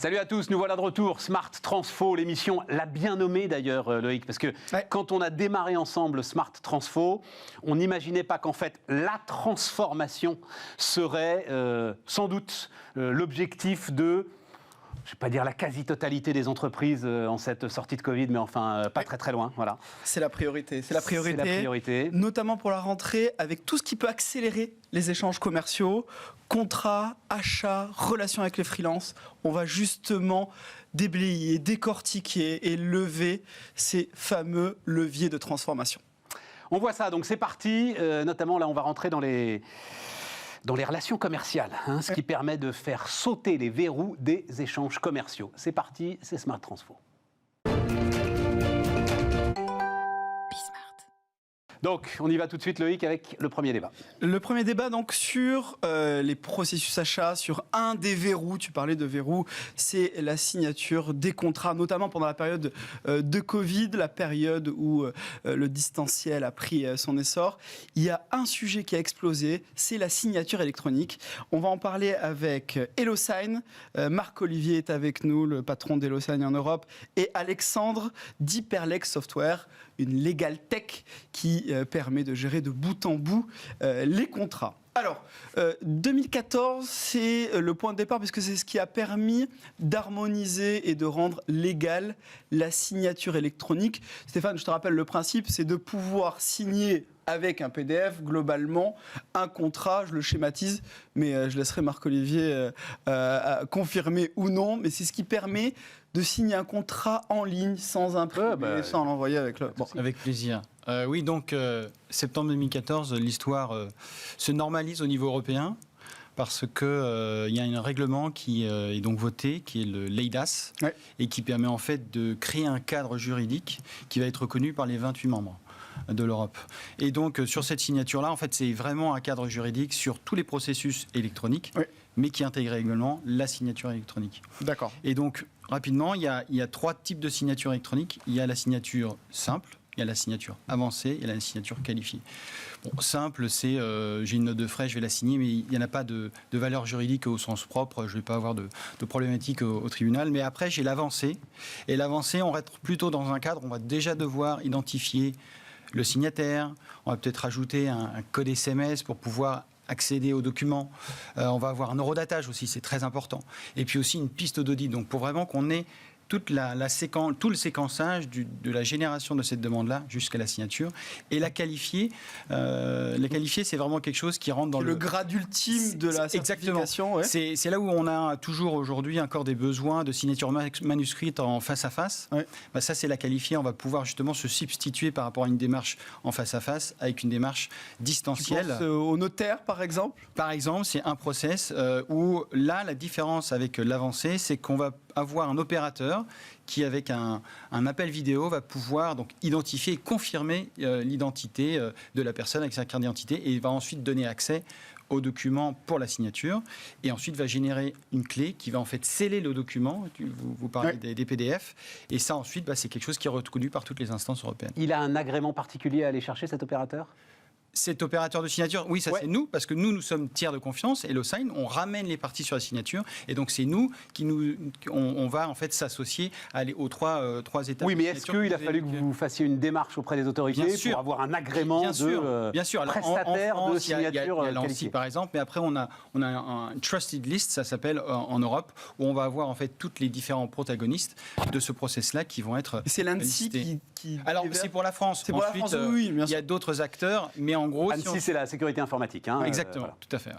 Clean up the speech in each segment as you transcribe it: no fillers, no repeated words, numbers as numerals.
Salut à tous, nous voilà de retour. Smart Transfo, l'émission l'a bien nommée d'ailleurs, Loïc, parce que quand on a démarré ensemble Smart Transfo, on n'imaginait pas qu'en fait la transformation serait sans doute l'objectif de... Je ne vais pas dire la quasi-totalité des entreprises en cette sortie de Covid, mais enfin, pas très très loin. Voilà. C'est la priorité. C'est la priorité, notamment pour la rentrée, avec tout ce qui peut accélérer les échanges commerciaux, contrats, achats, relations avec les freelances. On va justement déblayer, décortiquer et lever ces fameux leviers de transformation. On voit ça, donc c'est parti. Notamment, là, on va rentrer dans les relations commerciales, ce qui permet de faire sauter les verrous des échanges commerciaux. C'est parti, c'est Smart Transfo. Donc, on y va tout de suite, Loïc, avec le premier débat. Le premier débat, donc, sur les processus achats, sur un des verrous, tu parlais de verrous, c'est la signature des contrats, notamment pendant la période de Covid, la période où le distanciel a pris son essor. Il y a un sujet qui a explosé, c'est la signature électronique. On va en parler avec HelloSign. Marc-Olivier est avec nous, le patron d'HelloSign en Europe, et Alexandre d'Hyperlex Software, une legal tech qui permet de gérer de bout en bout les contrats. Alors, 2014, c'est le point de départ puisque c'est ce qui a permis d'harmoniser et de rendre légale la signature électronique. Stéphane, je te rappelle le principe, c'est de pouvoir signer avec un PDF, globalement, un contrat, je le schématise, mais je laisserai Marc-Olivier confirmer ou non, mais c'est ce qui permet de signer un contrat en ligne sans imprimer, sans l'envoyer avec le... Bon. Avec plaisir. Oui, donc, septembre 2014, l'histoire se normalise au niveau européen parce qu'il y a un règlement qui est donc voté, qui est le l'eIDAS, et qui permet en fait de créer un cadre juridique qui va être reconnu par les 28 membres de l'Europe. Et donc, sur cette signature-là, en fait, c'est vraiment un cadre juridique sur tous les processus électroniques, mais qui intègre également la signature électronique. D'accord. Et donc, rapidement, il y a trois types de signature électronique. Il y a la signature simple, il y a la signature avancée et la signature qualifiée. Bon, simple, c'est j'ai une note de frais, je vais la signer, mais il n'y en a pas de valeur juridique au sens propre, je ne vais pas avoir de problématique au tribunal. Mais après, j'ai l'avancée. Et l'avancée, on va être plutôt dans un cadre, on va déjà devoir identifier le signataire, on va peut-être rajouter un code SMS pour pouvoir accéder aux documents. On va avoir un eurodatage aussi, c'est très important. Et puis aussi une piste d'audit, donc pour vraiment qu'on ait toute tout le séquençage de la génération de cette demande-là jusqu'à la signature. Et la qualifier, c'est vraiment quelque chose qui rentre dans le grade ultime de la certification. Ouais. C'est là où on a toujours aujourd'hui encore des besoins de signature manuscrite en face à face. Ouais. Bah ça, c'est la qualifier. On va pouvoir justement se substituer par rapport à une démarche en face à face avec une démarche distancielle. Tu penses au notaire, par exemple ? Par exemple, c'est un process où là, la différence avec l'avancée, c'est qu'on va avoir un opérateur qui, avec un appel vidéo, va pouvoir donc identifier et confirmer l'identité de la personne avec sa carte d'identité et il va ensuite donner accès au document pour la signature et ensuite va générer une clé qui va en fait sceller le document. Vous parlez des PDF et ça ensuite, c'est quelque chose qui est reconnu par toutes les instances européennes. Il a un agrément particulier à aller chercher, cet opérateur ? Cet opérateur de signature, oui, ça c'est nous, parce que nous sommes tiers de confiance, et HelloSign, on ramène les parties sur la signature, et donc c'est nous qui on va en fait s'associer aux trois étapes. Oui, mais est-ce qu'il a fallu que vous fassiez une démarche auprès des autorités pour avoir un agrément bien sûr. Alors, prestataire en France, de signature il y a l'ANSSI par exemple, mais après on a un trusted list, ça s'appelle en Europe, où on va avoir en fait toutes les différents protagonistes de ce process-là qui vont être. C'est l'ANSSI qui alors c'est pour la France. C'est pour la France, oui, bien sûr. Il y a d'autres acteurs, mais en gros, ANSSI, c'est la sécurité informatique. Exactement, voilà. Tout à fait.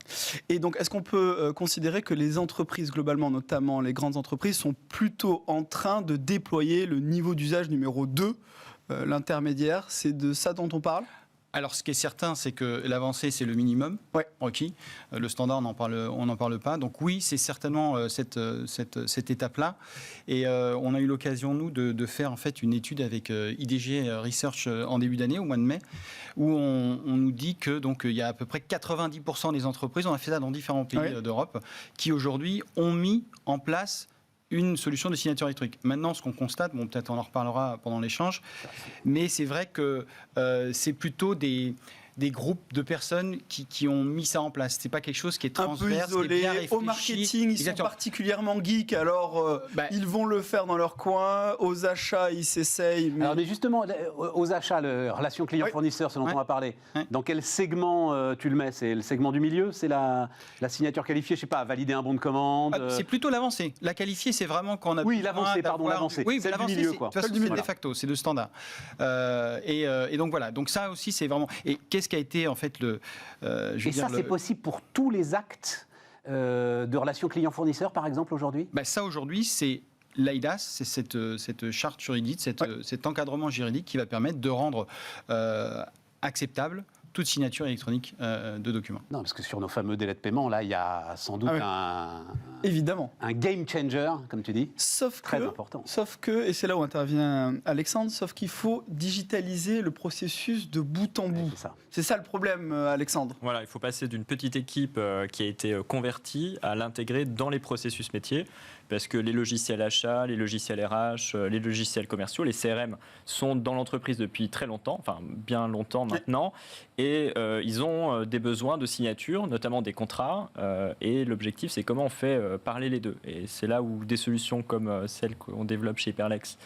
Et donc, est-ce qu'on peut considérer que les entreprises, globalement, notamment les grandes entreprises, sont plutôt en train de déployer le niveau d'usage numéro 2, l'intermédiaire ? C'est de ça dont on parle ? Alors, ce qui est certain, c'est que l'avancée, c'est le minimum requis. Le standard, on n'en parle pas. Donc oui, c'est certainement cette étape-là. Et on a eu l'occasion, nous, de faire en fait une étude avec IDG Research en début d'année, au mois de mai, où on nous dit que donc il y a à peu près 90% des entreprises, on a fait ça dans différents pays d'Europe, qui aujourd'hui ont mis en place une solution de signature électronique. Maintenant, ce qu'on constate, peut-être on en reparlera pendant l'échange, mais c'est vrai que c'est plutôt des des groupes de personnes qui ont mis ça en place. C'est pas quelque chose qui est transverse, un peu isolé. Qui est bien réfléchi. Au marketing, ils sont particulièrement geeks, alors ils vont le faire dans leur coin. Aux achats, ils s'essayent. Mais... Alors, mais justement, aux achats, relation client-fournisseur, ce dont on va parler, dans quel segment tu le mets? C'est le segment du milieu? C'est la signature qualifiée? Je sais pas, valider un bon de commande? C'est plutôt l'avancée. La qualifiée, c'est vraiment quand on a... Oui, l'avancée, pardon, l'avancée. Oui, c'est du milieu, quoi. De toute façon, c'est de facto, c'est de standard. Et donc voilà, donc ça aussi, c'est vraiment... Et qu'est-ce qui a été, en fait, c'est possible pour tous les actes de relation client-fournisseur, par exemple, aujourd'hui? Ça, aujourd'hui, c'est... L'AIDAS, c'est cette charte juridique, cet encadrement juridique qui va permettre de rendre acceptable toute signature électronique de documents. Non, parce que sur nos fameux délais de paiement, là, il y a sans doute évidemment un game changer, comme tu dis, très important. Sauf que, et c'est là où intervient Alexandre, sauf qu'il faut digitaliser le processus de bout en bout. C'est ça le problème, Alexandre. Voilà, il faut passer d'une petite équipe qui a été convertie à l'intégrer dans les processus métiers, parce que les logiciels achats, les logiciels RH, les logiciels commerciaux, les CRM sont dans l'entreprise depuis très longtemps, enfin bien longtemps maintenant, et ils ont des besoins de signature, notamment des contrats, et l'objectif c'est comment on fait parler les deux. Et c'est là où des solutions comme celles qu'on développe chez Hyperlex,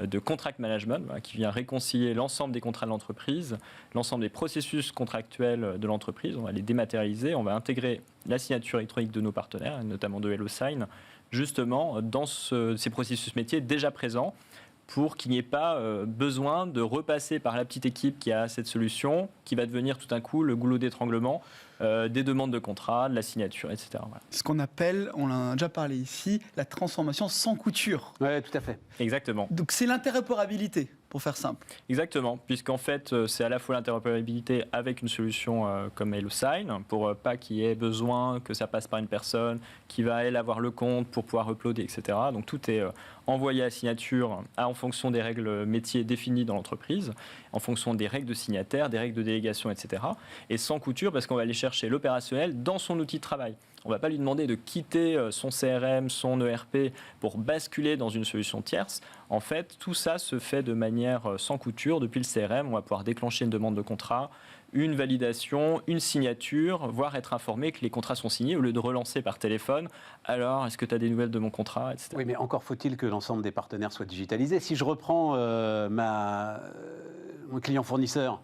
de contract management, qui vient réconcilier l'ensemble des contrats de l'entreprise, l'ensemble des processus contractuels de l'entreprise. On va les dématérialiser, on va intégrer la signature électronique de nos partenaires, notamment de HelloSign, justement dans ces processus métiers déjà présents, pour qu'il n'y ait pas besoin de repasser par la petite équipe qui a cette solution, qui va devenir tout d'un coup le goulot d'étranglement des demandes de contrat, de la signature, etc. Voilà. Ce qu'on appelle, on en a déjà parlé ici, la transformation sans couture. Oui, tout à fait. Exactement. Donc c'est l'interopérabilité, pour faire simple. Exactement, puisqu'en fait, c'est à la fois l'interopérabilité avec une solution comme HelloSign, pour pas qu'il y ait besoin que ça passe par une personne qui va, elle, avoir le compte pour pouvoir uploader, etc. Donc tout est envoyé à signature en fonction des règles métiers définies dans l'entreprise, en fonction des règles de signataire, des règles de délégation, etc. Et sans couture, parce qu'on va aller chercher l'opérationnel dans son outil de travail. On ne va pas lui demander de quitter son CRM, son ERP pour basculer dans une solution tierce. En fait, tout ça se fait de manière sans couture. Depuis le CRM, on va pouvoir déclencher une demande de contrat, une validation, une signature, voire être informé que les contrats sont signés au lieu de relancer par téléphone. Alors, est-ce que tu as des nouvelles de mon contrat, etc. Oui, mais encore faut-il que l'ensemble des partenaires soient digitalisés. Si je reprends mon client fournisseur,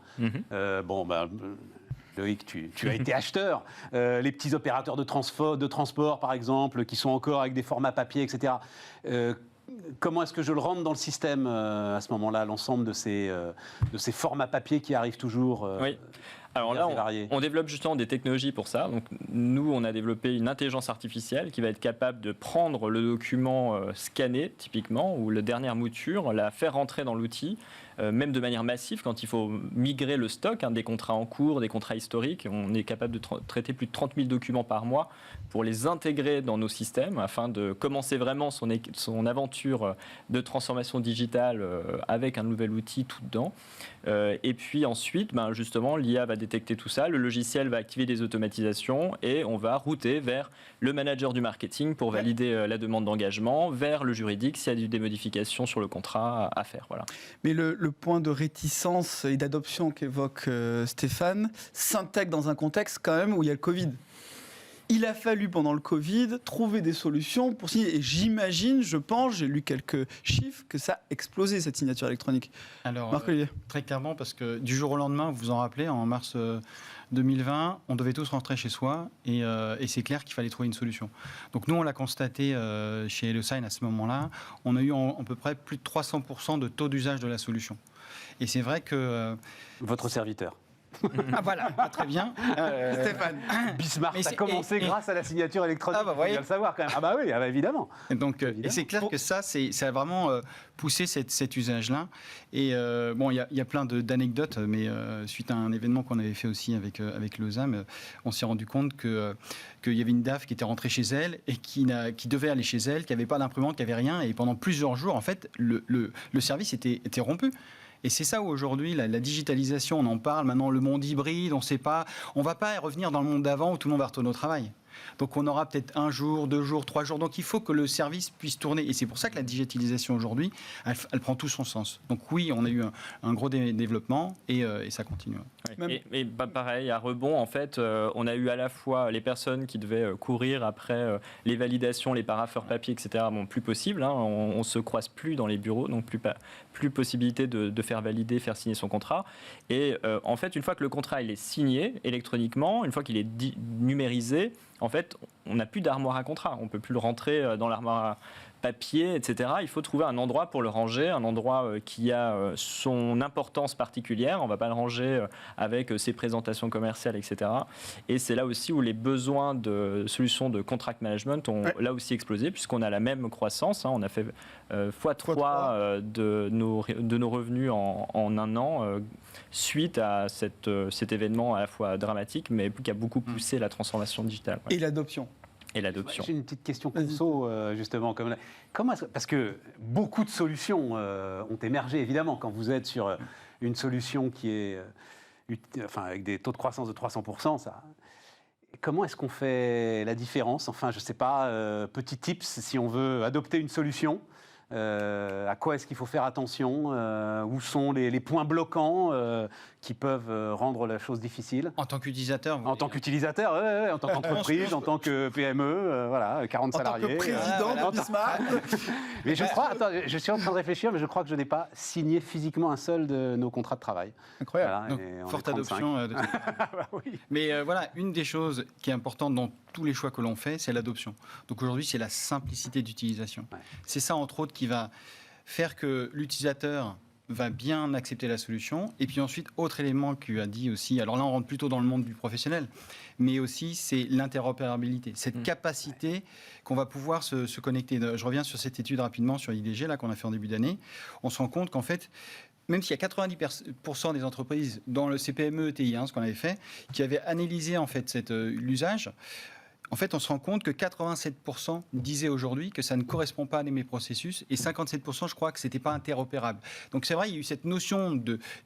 Loïc, tu as été acheteur. Les petits opérateurs de transport, par exemple, qui sont encore avec des formats papier, etc. Comment est-ce que je le rentre dans le système à ce moment-là, l'ensemble de ces formats papier qui arrivent toujours Oui. Alors là, on développe justement des technologies pour ça. Donc, nous, on a développé une intelligence artificielle qui va être capable de prendre le document scanné, typiquement, ou la dernière mouture, la faire rentrer dans l'outil, même de manière massive, quand il faut migrer le stock, des contrats en cours, des contrats historiques. On est capable de traiter plus de 30 000 documents par mois pour les intégrer dans nos systèmes, afin de commencer vraiment son aventure de transformation digitale avec un nouvel outil tout dedans. Et puis ensuite, justement, l'IA va détecter tout ça, le logiciel va activer des automatisations et on va router vers le manager du marketing pour valider la demande d'engagement, vers le juridique s'il y a des modifications sur le contrat à faire. Voilà. Mais le point de réticence et d'adoption qu'évoque Stéphane s'intègre dans un contexte quand même où il y a le Covid. Il a fallu, pendant le Covid, trouver des solutions pour signer. Et j'imagine, je pense, j'ai lu quelques chiffres, que ça a explosé, cette signature électronique. Alors, Marc-Olivier. Très clairement, parce que du jour au lendemain, vous vous en rappelez, en mars 2020, on devait tous rentrer chez soi et c'est clair qu'il fallait trouver une solution. Donc nous, on l'a constaté chez HelloSign à ce moment-là. On a eu à peu près plus de 300% de taux d'usage de la solution. Et c'est vrai que... Votre serviteur. Ah voilà, très bien. Stéphane. Bismarck a commencé grâce à la signature électronique. Il faut bien le savoir quand même. Ah bah oui, évidemment. Donc, évidemment. Et c'est clair que ça a vraiment poussé cet usage-là. Et bon, il y a plein d'anecdotes, mais suite à un événement qu'on avait fait aussi avec l'OSAM, on s'est rendu compte qu'il y avait une DAF qui était rentrée chez elle et qui devait aller chez elle, qui n'avait pas d'imprimante, qui n'avait rien. Et pendant plusieurs jours, en fait, le service était rompu. Et c'est ça où aujourd'hui, la digitalisation, on en parle maintenant, le monde hybride, on ne sait pas, on ne va pas revenir dans le monde d'avant où tout le monde va retourner au travail. Donc on aura peut-être 1 jour, 2 jours, 3 jours. Donc il faut que le service puisse tourner. Et c'est pour ça que la digitalisation aujourd'hui, elle prend tout son sens. Donc oui, on a eu un gros développement et ça continue. Ouais. Et pareil, à rebond, en fait, on a eu à la fois les personnes qui devaient courir après les validations, les parapheurs papier, etc. Bon, plus possible. Hein, on ne se croise plus dans les bureaux, donc plus possibilité de faire valider, faire signer son contrat. Et en fait, une fois que le contrat il est signé électroniquement, une fois qu'il est numérisé, en fait, on n'a plus d'armoire à contrat. On ne peut plus le rentrer dans l'armoire à papier, etc. Il faut trouver un endroit pour le ranger, un endroit qui a son importance particulière. On ne va pas le ranger avec ses présentations commerciales, etc. Et c'est là aussi où les besoins de solutions de contract management ont là aussi explosé, puisqu'on a la même croissance. Hein. On a fait x3 de nos revenus en un an suite à cet événement à la fois dramatique, mais qui a beaucoup poussé la transformation digitale. Et l'adoption. Et l'adoption. J'ai une petite question conso, justement. Parce que beaucoup de solutions ont émergé, évidemment, quand vous êtes sur une solution qui est avec des taux de croissance de 300%. Comment est-ce qu'on fait la différence? Enfin, je ne sais pas, petit tips, si on veut adopter une solution, à quoi est-ce qu'il faut faire attention? Où sont les points bloquants qui peuvent rendre la chose difficile? En tant qu'utilisateur? En tant qu'utilisateur, en tant qu'entreprise, en tant que PME, voilà, 40 salariés. En tant que président de Bismarck. Mais je crois, je suis en train de réfléchir, mais je crois que je n'ai pas signé physiquement un seul de nos contrats de travail. Incroyable. Voilà, donc, forte adoption. Oui. Mais voilà, une des choses qui est importante dans tous les choix que l'on fait, c'est l'adoption. Donc aujourd'hui, c'est la simplicité d'utilisation. Ouais. C'est ça, entre autres, qui va faire que l'utilisateur va bien accepter la solution. Et puis ensuite, autre élément que tu as dit aussi, alors là, on rentre plutôt dans le monde du professionnel, mais aussi, c'est l'interopérabilité, cette capacité qu'on va pouvoir se connecter. Je reviens sur cette étude rapidement sur l'IDG, là, qu'on a fait en début d'année. On se rend compte qu'en fait, même s'il y a 90% des entreprises dans le CPME, ETI, ce qu'on avait fait, qui avaient analysé en fait l'usage, en fait, on se rend compte que 87% disaient aujourd'hui que ça ne correspond pas à mes processus et 57%, je crois que ce n'était pas interopérable. Donc c'est vrai, il y a eu cette notion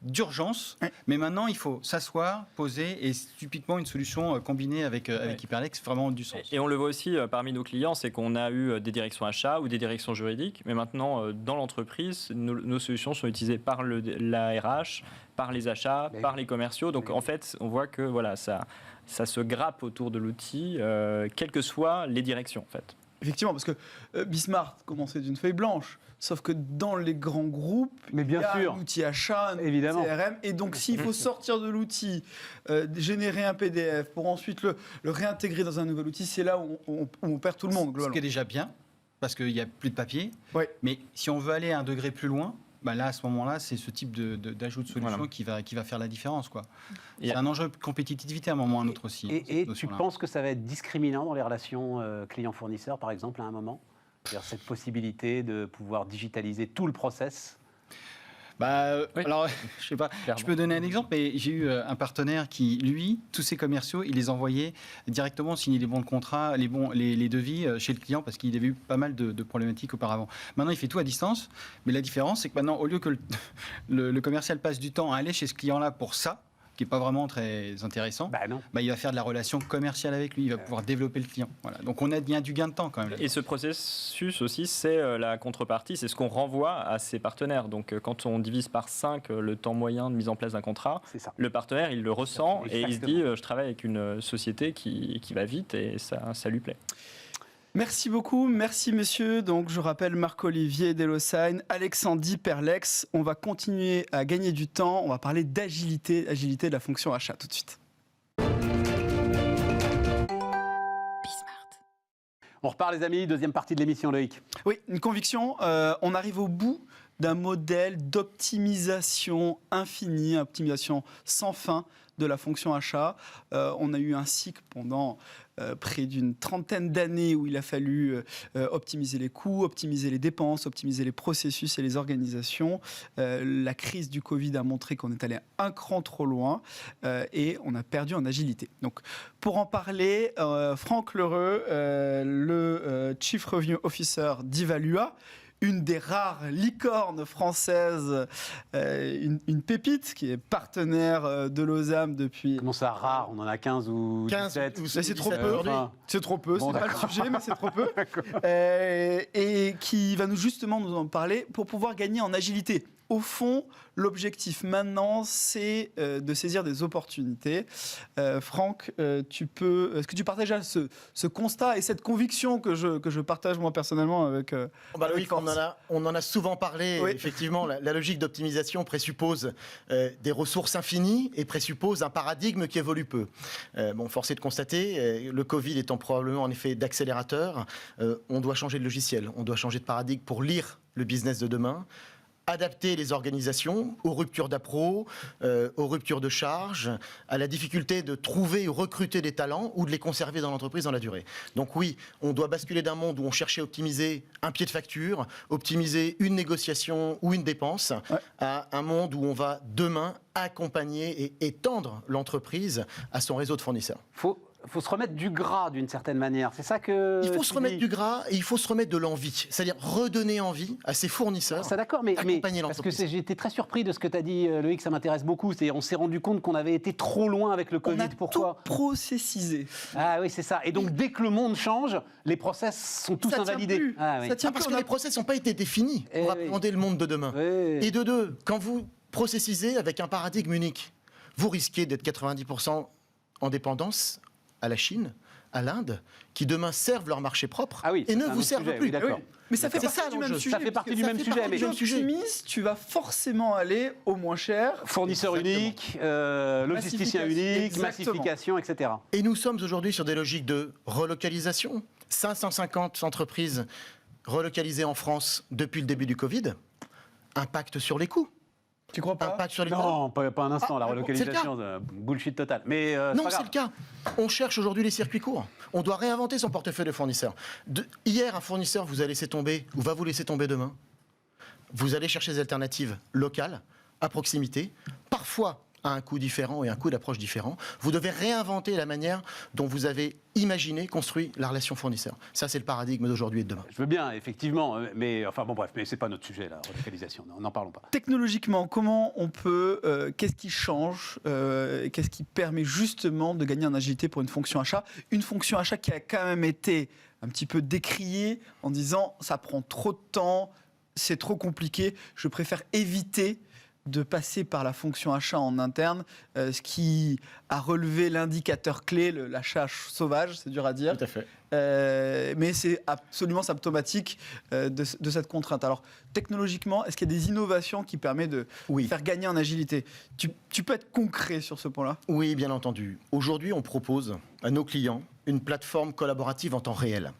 d'urgence, mais maintenant, il faut s'asseoir, poser et typiquement une solution combinée avec Hyperlex, vraiment du sens. Et on le voit aussi parmi nos clients, c'est qu'on a eu des directions achats ou des directions juridiques, mais maintenant, dans l'entreprise, nos solutions sont utilisées par la RH, par les achats, par les commerciaux. Donc en fait, on voit que voilà, ça se grappe autour de l'outil, quelles que soient les directions, en fait. Effectivement, parce que Bismarck commençait d'une feuille blanche, sauf que dans les grands groupes, il y a un outil achat, un CRM, et donc s'il faut sortir de l'outil, générer un PDF pour ensuite le réintégrer dans un nouvel outil, c'est là où on perd tout le monde. Ce qui est déjà bien, parce qu'il n'y a plus de papier, mais si on veut aller à un degré plus loin, là, à ce moment-là, c'est ce type d'ajout de solution qui va faire la différence. C'est un enjeu de compétitivité à un moment ou à un autre aussi. Et tu penses que ça va être discriminant dans les relations clients-fournisseurs, par exemple, à un moment? C'est-à-dire cette possibilité de pouvoir digitaliser tout le process? Alors, je sais pas. Clairement. Je peux donner un exemple, mais j'ai eu un partenaire qui, lui, tous ses commerciaux, il les envoyait directement signer les bons de contrat, les devis chez le client, parce qu'il avait eu pas mal de problématiques auparavant. Maintenant, il fait tout à distance, mais la différence, c'est que maintenant, au lieu que le commercial passe du temps à aller chez ce client-là pour ça, qui n'est pas vraiment très intéressant, il va faire de la relation commerciale avec lui, il va pouvoir développer le client. Voilà. Donc il y a du gain de temps quand même. Et ce processus aussi, c'est la contrepartie, c'est ce qu'on renvoie à ses partenaires. Donc quand on divise par 5 le temps moyen de mise en place d'un contrat, le partenaire, il le ressent et il se dit, je travaille avec une société qui va vite et ça lui plaît. Merci beaucoup, merci messieurs. Donc je rappelle Marc-Olivier Delossagne, Alexandre d'Hyperlex. On va continuer à gagner du temps. On va parler d'agilité de la fonction achat tout de suite. On repart les amis, deuxième partie de l'émission, Loïc. Oui, une conviction. On arrive au bout d'un modèle d'optimisation infinie, optimisation sans fin de la fonction achat. On a eu un cycle pendant près d'une trentaine d'années où il a fallu optimiser les coûts, optimiser les dépenses, optimiser les processus et les organisations. La crise du Covid a montré qu'on est allé un cran trop loin et on a perdu en agilité. Donc, pour en parler, Franck Lheureux, le Chief Revenue Officer d'Evalua, une des rares licornes françaises, une pépite qui est partenaire de l'OSAM depuis... Comment ça, rare? On en a 15 ou 17. Mais c'est trop peu. C'est trop peu, Bon, c'est pas le d'accord. sujet, mais c'est trop peu. Et qui va justement nous en parler pour pouvoir gagner en agilité. Au fond, l'objectif maintenant, c'est de saisir des opportunités. Franck, est-ce que tu partages ce constat et cette conviction que je partage moi personnellement avec Loïc, on en a souvent parlé. Oui. Effectivement, la logique d'optimisation présuppose des ressources infinies et présuppose un paradigme qui évolue peu. Force est de constater, le Covid étant probablement en effet d'accélérateur, on doit changer de logiciel, on doit changer de paradigme pour lire le business de demain, adapter les organisations aux ruptures d'appro, aux ruptures de charges, à la difficulté de trouver ou recruter des talents ou de les conserver dans l'entreprise dans la durée. Donc oui, on doit basculer d'un monde où on cherchait à optimiser un pied de facture, optimiser une négociation ou une dépense, à un monde où on va demain accompagner et étendre l'entreprise à son réseau de fournisseurs. Faut se remettre du gras d'une certaine manière. C'est ça que. Il faut se remettre du gras et il faut se remettre de l'envie. C'est-à-dire redonner envie à ses fournisseurs. Ça d'accord, mais accompagner parce que l'entreprise. j'ai été très surpris de ce que tu as dit, Loïc, ça m'intéresse beaucoup. On s'est rendu compte qu'on avait été trop loin avec le Covid. on a Pourquoi tout processisé. Ah oui, c'est ça. Et donc, dès que le monde change, les process sont tous Ça tient invalidés. plus. Ah, oui. Ça tient Parce plus, que les process n'ont pas été définis Eh pour oui. appréhender le monde de demain. Oui. Et de deux, quand vous processisez avec un paradigme unique, vous risquez d'être 90% en dépendance à la Chine, à l'Inde, qui demain servent leur marché propre Ah oui, et ça, ne c'est un vous autre servent sujet, plus. oui, d'accord. Mais ça fait C'est partie ça, du même l'enjeu. sujet. Ça fait partie du même sujet, mais- Mais du même sujet. tu vas forcément aller au moins cher. Fournisseur Exactement. unique, logisticien unique, Exactement. massification, etc. Et nous sommes aujourd'hui sur des logiques de relocalisation. 550 entreprises relocalisées en France depuis le début du Covid. Impact sur les coûts. Tu crois pas? Impact sur les Non, pas un instant, la c'est le relocalisation, bullshit total. Mais Non, pas c'est grave. le cas. On cherche aujourd'hui les circuits courts. On doit réinventer son portefeuille de fournisseurs. Hier, un fournisseur vous a laissé tomber ou va vous laisser tomber demain. Vous allez chercher des alternatives locales, à proximité, parfois à un coût différent et un coût d'approche différent. Vous devez réinventer la manière dont vous avez imaginé, construit la relation fournisseur. Ça, c'est le paradigme d'aujourd'hui et de demain. Je veux bien, effectivement, mais enfin bon, bref, mais c'est pas notre sujet, la relocalisation, n'en parlons pas. Technologiquement, comment on peut, qu'est-ce qui change, qu'est-ce qui permet justement de gagner en agilité pour une fonction achat? Une fonction achat qui a quand même été un petit peu décriée en disant ça prend trop de temps, c'est trop compliqué, je préfère éviter de passer par la fonction achat en interne, ce qui a relevé l'indicateur clé, l'achat sauvage, c'est dur à dire. Tout à fait. Mais c'est absolument symptomatique de cette contrainte. Alors, technologiquement, est-ce qu'il y a des innovations qui permettent de Oui. faire gagner en agilité? Tu peux être concret sur ce point-là? Oui, bien entendu. Aujourd'hui, on propose à nos clients une plateforme collaborative en temps réel.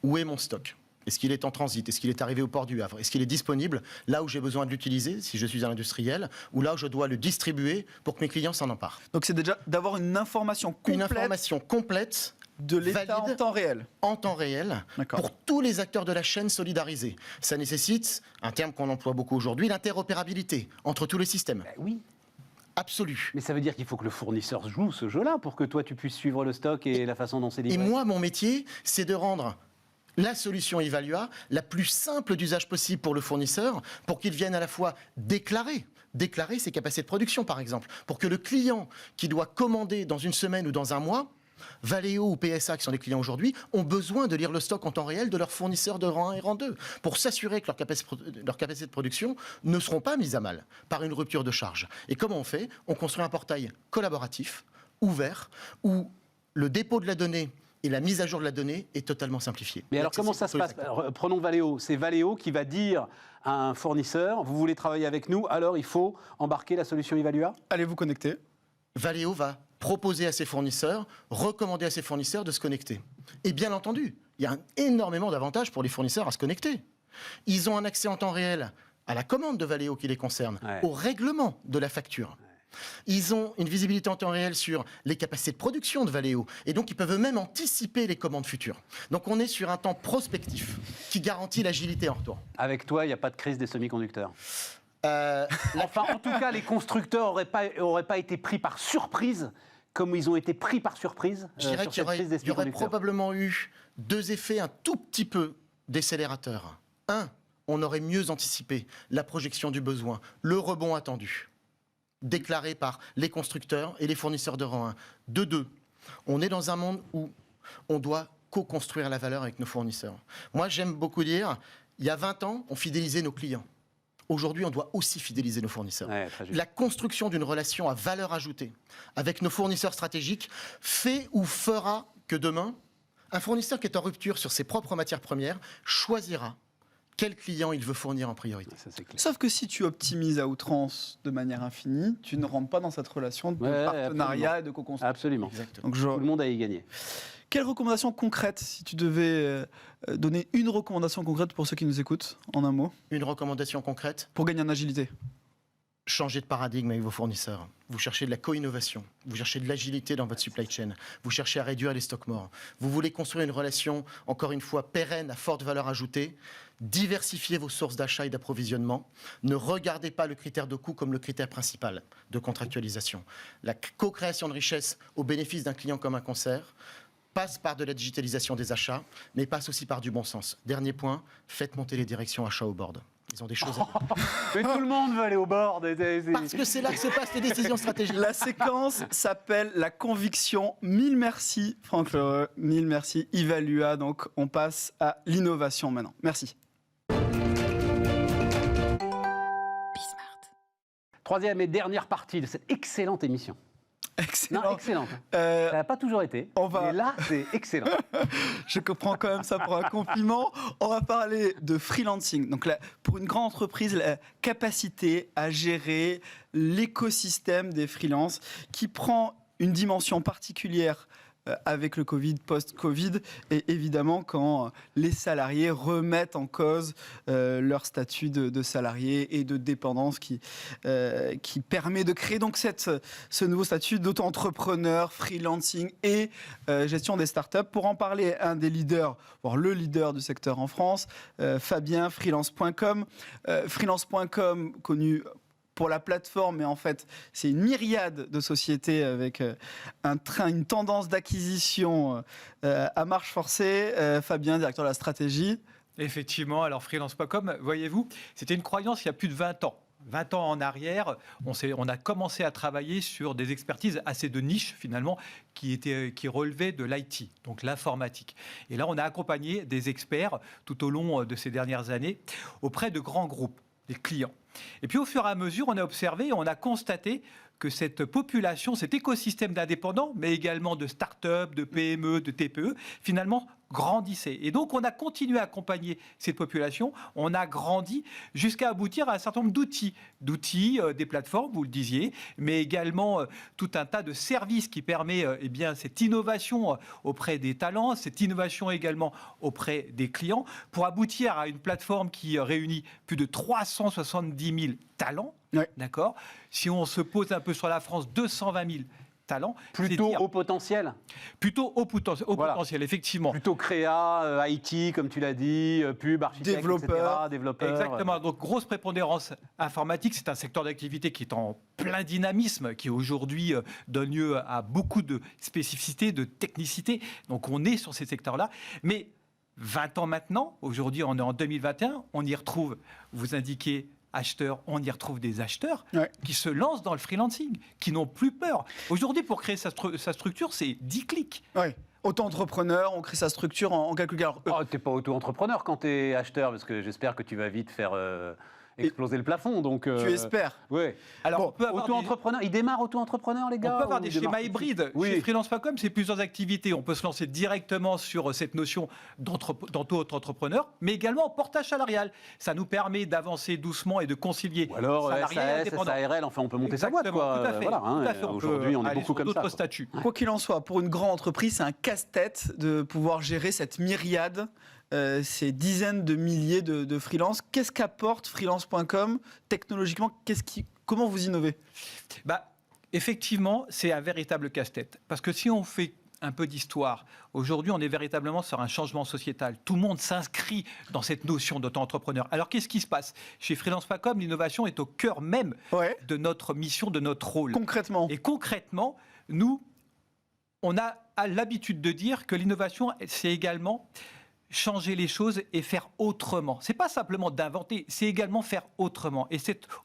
Où est mon stock ? Est-ce qu'il est en transit? Est-ce qu'il est arrivé au port du Havre? Est-ce qu'il est disponible là où j'ai besoin de l'utiliser, si je suis un industriel, ou là où je dois le distribuer pour que mes clients s'en emparent? Donc, c'est déjà d'avoir une information complète Une information complète, de l'état en valide, temps réel. en temps réel, D'accord. pour tous les acteurs de la chaîne solidarisés. Ça nécessite, un terme qu'on emploie beaucoup aujourd'hui, l'interopérabilité entre tous les systèmes. Oui, Absolue. mais ça veut dire qu'il faut que le fournisseur joue ce jeu-là pour que toi tu puisses suivre le stock et la façon dont c'est Et livré. moi, mon métier, c'est de rendre la solution Evalua la plus simple d'usage possible pour le fournisseur, pour qu'il vienne à la fois déclarer ses capacités de production, par exemple, pour que le client qui doit commander dans une semaine ou dans un mois, Valeo ou PSA, qui sont des clients aujourd'hui, ont besoin de lire le stock en temps réel de leurs fournisseurs de rang 1 et rang 2, pour s'assurer que leurs capacités de production ne seront pas mises à mal par une rupture de charge. Et comment on fait? On construit un portail collaboratif, ouvert, où le dépôt de la donnée et la mise à jour de la donnée est totalement simplifiée. Mais alors comment ça se passe? Prenons Valeo. C'est Valeo qui va dire à un fournisseur, vous voulez travailler avec nous, alors il faut embarquer la solution Evalua? Allez vous connecter. Valeo va proposer à ses fournisseurs, recommander à ses fournisseurs de se connecter. Et bien entendu, il y a énormément d'avantages pour les fournisseurs à se connecter. Ils ont un accès en temps réel à la commande de Valeo qui les concerne, au règlement de la facture. Ils ont une visibilité en temps réel sur les capacités de production de Valeo. Et donc, ils peuvent même anticiper les commandes futures. Donc, on est sur un temps prospectif qui garantit l'agilité en retour. Avec toi, il n'y a pas de crise des semi-conducteurs. La- Enfin, en tout cas, les constructeurs n'auraient pas été pris par surprise comme ils ont été pris par surprise Je dirais sur qu'il cette crise des y aurait semi-conducteurs. probablement eu deux effets un tout petit peu décélérateurs. Un, on aurait mieux anticipé la projection du besoin, le rebond attendu, déclaré par les constructeurs et les fournisseurs de rang 1. De deux, on est dans un monde où on doit co-construire la valeur avec nos fournisseurs. Moi, j'aime beaucoup dire, il y a 20 ans, on fidélisait nos clients. Aujourd'hui, on doit aussi fidéliser nos fournisseurs. Ouais, la construction d'une relation à valeur ajoutée avec nos fournisseurs stratégiques fait ou fera que demain, un fournisseur qui est en rupture sur ses propres matières premières choisira quel client il veut fournir en priorité. Ça, c'est clair. Sauf que si tu optimises à outrance de manière infinie, tu ne rentres pas dans cette relation de partenariat et de co-construction. Absolument. Exactement. Donc, Tout le monde a y gagné. quelle recommandation concrète, si tu devais donner une recommandation concrète pour ceux qui nous écoutent, en un mot, Une recommandation concrète, pour gagner en agilité? changez de paradigme avec vos fournisseurs. Vous cherchez de la co-innovation, vous cherchez de l'agilité dans votre supply chain, vous cherchez à réduire les stocks morts. Vous voulez construire une relation, encore une fois, pérenne, à forte valeur ajoutée. Diversifiez vos sources d'achat et d'approvisionnement. Ne regardez pas le critère de coût comme le critère principal de contractualisation. La co-création de richesse au bénéfice d'un client comme un concert passe par de la digitalisation des achats, mais passe aussi par du bon sens. Dernier point, faites monter les directions achats au board. Ils ont des choses à dire. Mais tout le monde veut aller au board. Parce que c'est là que se passent les décisions stratégiques. La séquence s'appelle la conviction. Mille merci Franck Lheureux, mille merci Yves. Donc on passe à l'innovation maintenant. Merci. Troisième et dernière partie de cette excellente émission. Excellent. Non, excellente. Ça n'a pas toujours été. Mais là, c'est excellent. Je comprends quand même ça pour un compliment. On va parler de freelancing. Donc là, pour une grande entreprise, la capacité à gérer l'écosystème des freelances qui prend une dimension particulière avec le Covid, post-Covid, et évidemment quand les salariés remettent en cause leur statut de salarié et de dépendance qui permet de créer donc ce nouveau statut d'auto-entrepreneur, freelancing et gestion des startups. Pour en parler, un des leaders, voire le leader du secteur en France, Fabien, freelance.com. Freelance.com, connu pour la plateforme, mais en fait, c'est une myriade de sociétés avec une tendance d'acquisition à marche forcée. Fabien, directeur de la stratégie. Effectivement, alors freelance.com, voyez-vous, c'était une croyance il y a plus de 20 ans. 20 ans en arrière, on a commencé à travailler sur des expertises assez de niche, finalement, qui relevaient de l'IT, donc l'informatique. Et là, on a accompagné des experts tout au long de ces dernières années auprès de grands groupes, des clients. Et puis au fur et à mesure, on a observé, on a constaté que cette population, cet écosystème d'indépendants, mais également de start-up, de PME, de TPE, finalement grandissait. Et donc on a continué à accompagner cette population, on a grandi jusqu'à aboutir à un certain nombre d'outils, des plateformes, vous le disiez, mais également tout un tas de services qui permet cette innovation auprès des talents, cette innovation également auprès des clients, pour aboutir à une plateforme qui réunit plus de 370 000 talents. Ouais. D'accord. Si on se pose un peu sur la France, 220 000 talents. Plutôt au potentiel. Plutôt au potentiel, effectivement. Plutôt créa, IT, comme tu l'as dit, pub, architecte, développeur. Développeur. Exactement. Donc, grosse prépondérance informatique. C'est un secteur d'activité qui est en plein dynamisme, qui aujourd'hui donne lieu à beaucoup de spécificités, de technicité. Donc, on est sur ces secteurs-là. Mais 20 ans maintenant, aujourd'hui, on est en 2021, on y retrouve, vous indiquez, acheteurs, on y retrouve des acheteurs qui se lancent dans le freelancing, qui n'ont plus peur. Aujourd'hui, pour créer sa structure, c'est 10 clics. Oui. Auto-entrepreneur, on crée sa structure en quelques cas. T'es pas auto-entrepreneur quand t'es acheteur, parce que j'espère que tu vas vite faire exploser le plafond. Donc, tu espères. Oui. Alors, on peut avoir auto-entrepreneur, ils démarrent auto-entrepreneur, les gars. On peut avoir des schémas hybrides. Oui. Chez freelance.com, c'est plusieurs activités. On peut se lancer directement sur cette notion d'auto-entrepreneur, mais également en portage salarial. Ça nous permet d'avancer doucement et de concilier Ou alors salarié et SAS, indépendant. SARL, enfin on peut monter sa boîte, quoi. Tout à fait. Voilà, Tout à fait. Aujourd'hui, on est aller beaucoup sur comme ça. d'autres statuts. Quoi qu'il en soit, pour une grande entreprise, c'est un casse-tête de pouvoir gérer cette myriade, ces dizaines de milliers de freelances. Qu'est-ce qu'apporte freelance.com technologiquement? Comment vous innovez? Effectivement, c'est un véritable casse-tête. Parce que si on fait un peu d'histoire, aujourd'hui, on est véritablement sur un changement sociétal. Tout le monde s'inscrit dans cette notion d'auto-entrepreneur. Alors, qu'est-ce qui se passe? Chez freelance.com, l'innovation est au cœur même de notre mission, de notre rôle. Concrètement. Et concrètement, nous, on a l'habitude de dire que l'innovation, c'est également changer les choses et faire autrement. C'est pas simplement d'inventer, c'est également faire autrement. Et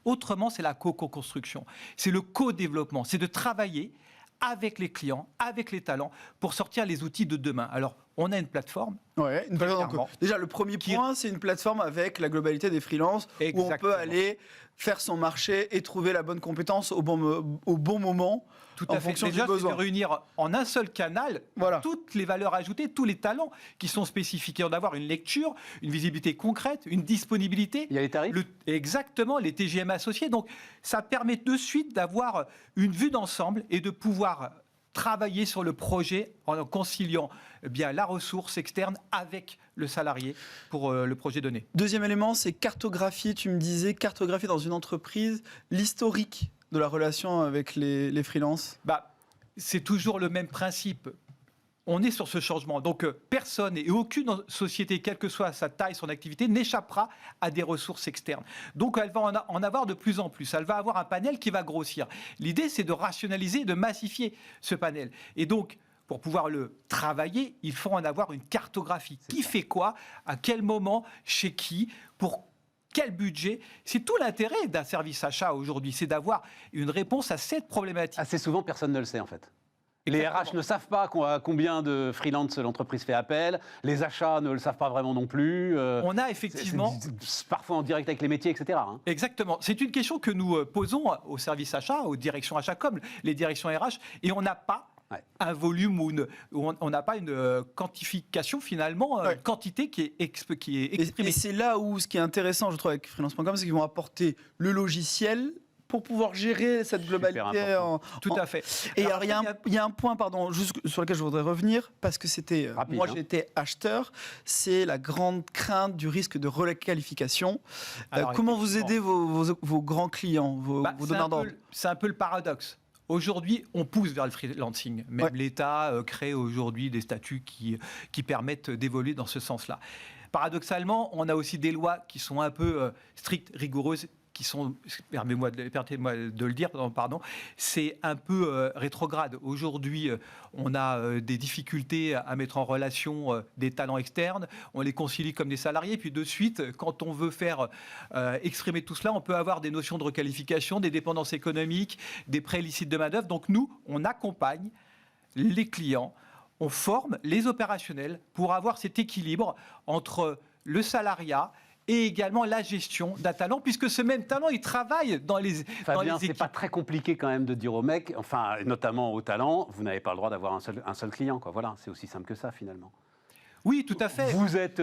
autrement, c'est la co-construction, c'est le co-développement, c'est de travailler avec les clients, avec les talents, pour sortir les outils de demain. Alors, on a une plateforme. Ouais, une plateforme. Donc, déjà, le premier point, c'est une plateforme avec la globalité des freelances, où on peut aller faire son marché et trouver la bonne compétence au bon moment. Tout à fait. Déjà, c'est de réunir en un seul canal toutes les valeurs ajoutées, tous les talents qui sont spécifiques. Et d'avoir une lecture, une visibilité concrète, une disponibilité. Il y a les tarifs ? Exactement, les TGM associés. Donc, ça permet de suite d'avoir une vue d'ensemble et de pouvoir travailler sur le projet en conciliant bien la ressource externe avec le salarié pour le projet donné. Deuxième élément, c'est cartographier, tu me disais, cartographier dans une entreprise l'historique de la relation avec les freelances. C'est toujours le même principe. On est sur ce changement. Donc, personne et aucune société, quelle que soit sa taille, son activité, n'échappera à des ressources externes. Donc, elle va en avoir de plus en plus. Elle va avoir un panel qui va grossir. L'idée, c'est de rationaliser, de massifier ce panel. Et donc, pour pouvoir le travailler, il faut en avoir une cartographie. Qui fait quoi, à quel moment, chez qui, pour quel budget? C'est tout l'intérêt d'un service achat aujourd'hui, c'est d'avoir une réponse à cette problématique. Assez souvent, personne ne le sait en fait. Les RH ne savent pas à combien de freelance l'entreprise fait appel, les achats ne le savent pas vraiment non plus. On a effectivement... C'est parfois en direct avec les métiers, etc. Hein. Exactement. C'est une question que nous posons au service achat, aux directions achats comme les directions RH, et on n'a pas un volume ou on n'a pas une quantification finalement, une quantité qui est exprimée. Et c'est là où ce qui est intéressant, je trouve, avec freelance.com, c'est qu'ils vont apporter le logiciel pour pouvoir gérer cette globalité. Tout à fait. Et alors, il y a un point, juste sur lequel je voudrais revenir, parce que c'était... moi, j'étais acheteur. C'est la grande crainte du risque de requalification. Comment vous aidez vos grands clients, vos donneurs d'ordre? C'est un peu le paradoxe. Aujourd'hui, on pousse vers le freelancing. Même l'État crée aujourd'hui des statuts qui permettent d'évoluer dans ce sens-là. Paradoxalement, on a aussi des lois qui sont un peu strictes, rigoureuses, qui sont, permettez-moi de le dire, pardon, c'est un peu rétrograde. Aujourd'hui, on a des difficultés à mettre en relation des talents externes, on les concilie comme des salariés, puis de suite, quand on veut faire exprimer tout cela, on peut avoir des notions de requalification, des dépendances économiques, des prêts illicites de main-d'œuvre. Donc nous, on accompagne les clients, on forme les opérationnels pour avoir cet équilibre entre le salariat et également la gestion d'un talent, puisque ce même talent, il travaille dans les équipes. C'est pas très compliqué quand même de dire aux mecs, enfin, notamment aux talents, vous n'avez pas le droit d'avoir un seul client, quoi. Voilà, c'est aussi simple que ça, finalement. Oui, tout à fait. Vous êtes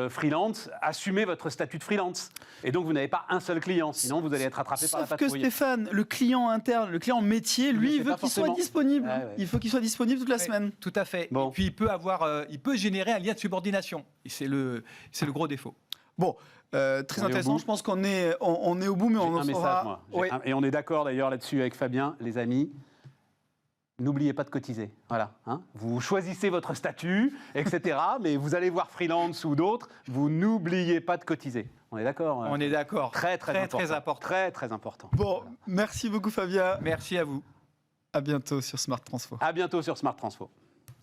freelance, assumez votre statut de freelance. Et donc, vous n'avez pas un seul client, sinon vous allez être rattrapé par la patrouille. Sauf que Stéphane, le client interne, le client métier, lui, il veut qu'il soit disponible. Il faut qu'il soit disponible toute la semaine. Tout à fait. Bon. Et puis, il peut générer un lien de subordination. Et c'est le gros défaut. Bon, très intéressant. Je pense qu'on est au bout, mais on en saura. Et on est d'accord d'ailleurs là-dessus avec Fabien, les amis. N'oubliez pas de cotiser. Voilà. Hein, vous choisissez votre statut, etc. mais vous allez voir freelance ou d'autres, vous n'oubliez pas de cotiser. On est d'accord? On est d'accord. Très important. Très important. Bon, merci beaucoup Fabien. Merci à vous. À bientôt sur Smart Transfo. À bientôt sur Smart Transfo.